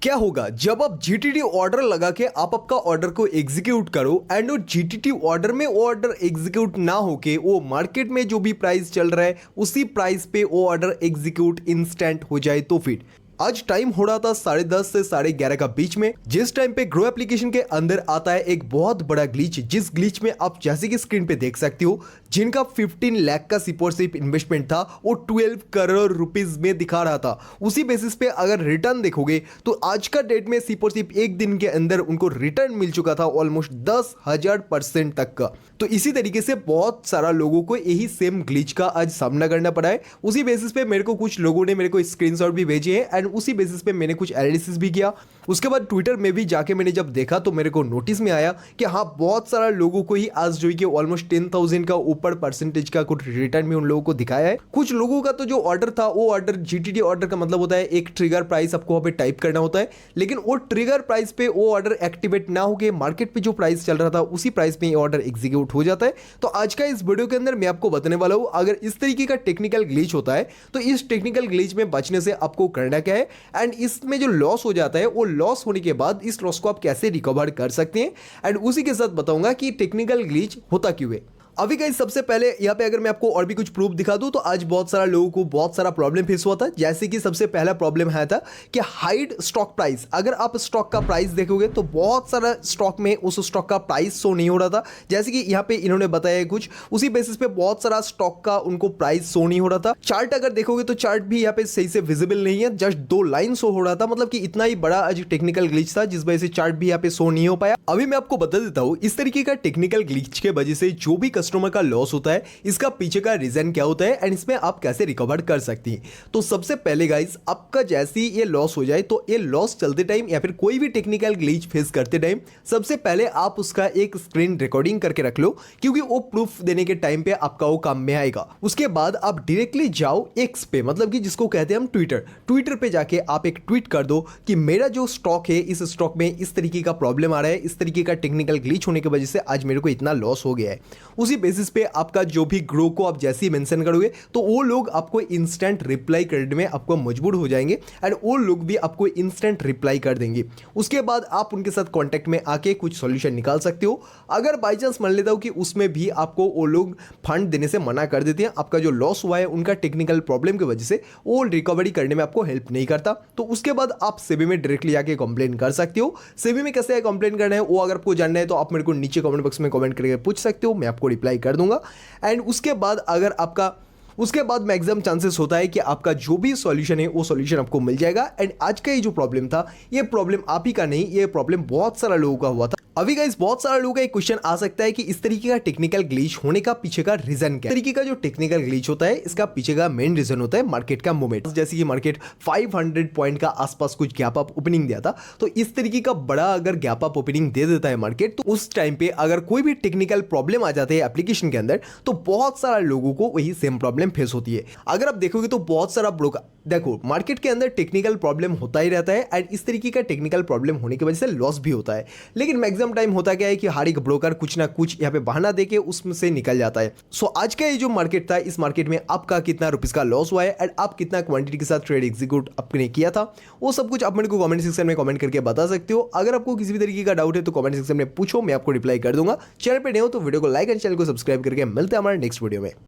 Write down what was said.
क्या होगा जब आप जीटीटी ऑर्डर लगा के आप आपका ऑर्डर को एग्जीक्यूट करो एंड वो जीटीटी ऑर्डर में वो ऑर्डर एग्जीक्यूट ना होके वो मार्केट में जो भी प्राइस चल रहा है उसी प्राइस पे वो ऑर्डर एग्जीक्यूट इंस्टेंट हो जाए। तो फिर आज टाइम हो रहा था 10:30 से 11:30 का बीच में, जिस टाइम पे ग्रो एप्लीकेशन के अंदर आता है एक बहुत बड़ा ग्लिच, जिस ग्लिच में आप जैसे कि स्क्रीन पे देख सकते हो जिनका 15 लाख का सिप इन्वेस्टमेंट था वो 12 करोड़ रुपीस में दिखा रहा था। उसी बेसिस पे अगर रिटर्न देखोगे तो आज का डेट में सिप एक दिन के अंदर उनको रिटर्न मिल चुका था ऑलमोस्ट 10,000% तक का। तो इसी तरीके से बहुत सारा लोगों को यही सेम ग्लिच का आज सामना करना पड़ा है। उसी बेसिस पे मेरे को कुछ लोगों ने मेरे को स्क्रीनशॉट भी भेजे हैं एंड उसी बेसिस पे मैंने कुछ एनालिसिस भी किया। उसके बाद ट्विटर में भी जाके मैंने जब देखा तो मेरे को नोटिस में आया कि हाँ बहुत सारा लोगों को ही आज जो कि ऑलमोस्ट 10,000 का ऊपर परसेंटेज का कुछ रिटर्न भी उन लोगों को दिखाया है। कुछ लोगों का तो जो ऑर्डर था वो ऑर्डर जीटीटी ऑर्डर का मतलब होता है एक ट्रिगर प्राइस आपको वहां पे टाइप करना होता है, लेकिन वो ट्रिगर प्राइस पे वो ऑर्डर एक्टिवेट ना होके मार्केट पे जो प्राइस चल रहा था उसी प्राइस पे ये ऑर्डर एग्जीक्यूट हो जाता है। तो आज का इस वीडियो के अंदर मैं आपको बताने वाला हूं अगर इस तरीके का टेक्निकल ग्लिच होता है तो इस टेक्निकल ग्लिच में बचने से आपको करना क्या है एंड इसमें जो लॉस हो जाता है वो लॉस होने के बाद इस लॉस को आप कैसे रिकवर कर सकते हैं एंड उसी के साथ बताऊंगा कि टेक्निकल ग्लिच होता क्यों है। अभी गाइस सबसे पहले यहाँ पे अगर मैं आपको और भी कुछ प्रूफ दिखा दूं तो आज बहुत सारा लोगों को बहुत सारा प्रॉब्लम फेस हुआ था। जैसे कि सबसे पहला प्रॉब्लम आया था कि हाइड स्टॉक प्राइस। अगर आप स्टॉक का प्राइस देखोगे तो बहुत सारा स्टॉक में उस स्टॉक का प्राइस शो नहीं हो रहा था, जैसे कि यहाँ पे इन्होंने बताया कुछ उसी बेसिस पे बहुत सारा स्टॉक का उनको प्राइस शो नहीं हो रहा था। चार्ट अगर देखोगे तो चार्ट भी यहाँ पे सही से विजिबल नहीं है, जस्ट 2 लाइन शो हो रहा था। मतलब कि इतना ही बड़ा आज टेक्निकल ग्लिच था जिस वजह से चार्ट भी यहाँ पे शो नहीं हो पाया। अभी मैं आपको बता देता हूँ इस तरीके का टेक्निकल ग्लिच के वजह से जो भी कस्टमर का लॉस है इसका पीछे का रीजन क्या होता है एंड इसमें आप कैसे रिकवर कर सकती हैं। तो सबसे पहले गाइस आपका जैसे ही ये लॉस हो जाए तो ये लॉस चलते टाइम या फिर कोई भी टेक्निकल ग्लिच फेस करते टाइम सबसे पहले आप उसका एक स्क्रीन रिकॉर्डिंग करके रख लो, क्योंकि वो प्रूफ देने के टाइम पे आपका वो काम में आएगा। उसके बाद आप डायरेक्टली जाओ एक्स पे, मतलब कि जिसको कहते हैं हम ट्विटर पे जाके आप एक ट्वीट कर दो कि मेरा जो स्टॉक है इस स्टॉक में इस तरीके का प्रॉब्लम आ रहा है, इस तरीके का टेक्निकल ग्लिच होने की वजह से आज मेरे को इतना लॉस हो गया है। उसी बेसिस पे आपका जो भी ग्रो को आप जैसे ही मेंशन करोगे तो वो लोग आपको इंस्टेंट रिप्लाई करने में आपको मजबूर हो जाएंगे एंड वो लोग भी आपको इंस्टेंट रिप्लाई कर देंगे। उसके बाद आप उनके साथ कांटेक्ट में आके कुछ सॉल्यूशन निकाल सकते हो। अगर बाई चांस मान लेता हूं कि उसमें भी आपको वो लोग फंड देने से मना कर देते हैं, आपका जो लॉस हुआ है उनका टेक्निकल प्रॉब्लम की वजह से वो रिकवरी करने में आपको हेल्प नहीं करता, तो उसके बाद आप सेबी में डायरेक्टली जाके कंप्लेन कर सकते हो। सेबी में कैसे कंप्लेन करना है वो अगर आपको जानना है तो आप मेरे को नीचे कमेंट बॉक्स में कमेंट करके पूछ सकते हो, मैं आपको रिप्लाई कर दूंगा। एंड उसके बाद मैक्सिमम चांसेस होता है कि आपका जो भी सॉल्यूशन है वो सॉल्यूशन आपको मिल जाएगा। एंड आज का ये जो प्रॉब्लम था ये प्रॉब्लम आप ही का नहीं, ये प्रॉब्लम बहुत सारा लोगों का हुआ था। अभी गाइस बहुत सारा लोगों का एक क्वेश्चन आ सकता है कि इस तरीके का टेक्निकल ग्लिच होने का पीछे का रीजन क्या है। इस तरीके का जो टेक्निकल ग्लिच होता है इसका पीछे का मेन रीजन होता है मार्केट का मूवमेंट। जैसे कि मार्केट 500 पॉइंट का आसपास कुछ गैप अप ओपनिंग दिया था, तो इस तरीके का बड़ा अगर गैप अप ओपनिंग दे देता है मार्केट तो उस टाइम पे अगर कोई भी टेक्निकल प्रॉब्लम आ जाता है एप्लीकेशन के अंदर तो बहुत सारा लोगों को वही सेम प्रॉब्लम फेस होती है। अगर आप देखोगे तो बहुत सारा ब्रोकर, देखो मार्केट के अंदर टेक्निकल प्रॉब्लम होता ही रहता है एंड इस तरीके का टेक्निकल प्रॉब्लम होने की वजह से लॉस भी होता है। लेकिन मैक्सिमम टाइम होता क्या है कि हर एक ब्रोकर कुछ ना कुछ यहाँ पे बहाना देके उसमें से निकल जाता है। सो आज का ये जो मार्केट था इस मार्केट में आपका कितना रुपीस का लॉस हुआ है एंड आप कितना क्वांटिटी के साथ ट्रेड एग्जीक्यूट आपने किया था वो सब कुछ आप मेरे को कमेंट सेक्शन में कमेंट करके बता सकते हो। अगर आपको किसी भी तरीके का डाउट है तो कमेंट सेक्शन में पूछो, मैं आपको रिप्लाई कर दूंगा। चैनल पे नए हो तो वीडियो को लाइक एंड चैनल को सब्सक्राइब करके मिलते हैं हमारे नेक्स्ट वीडियो में।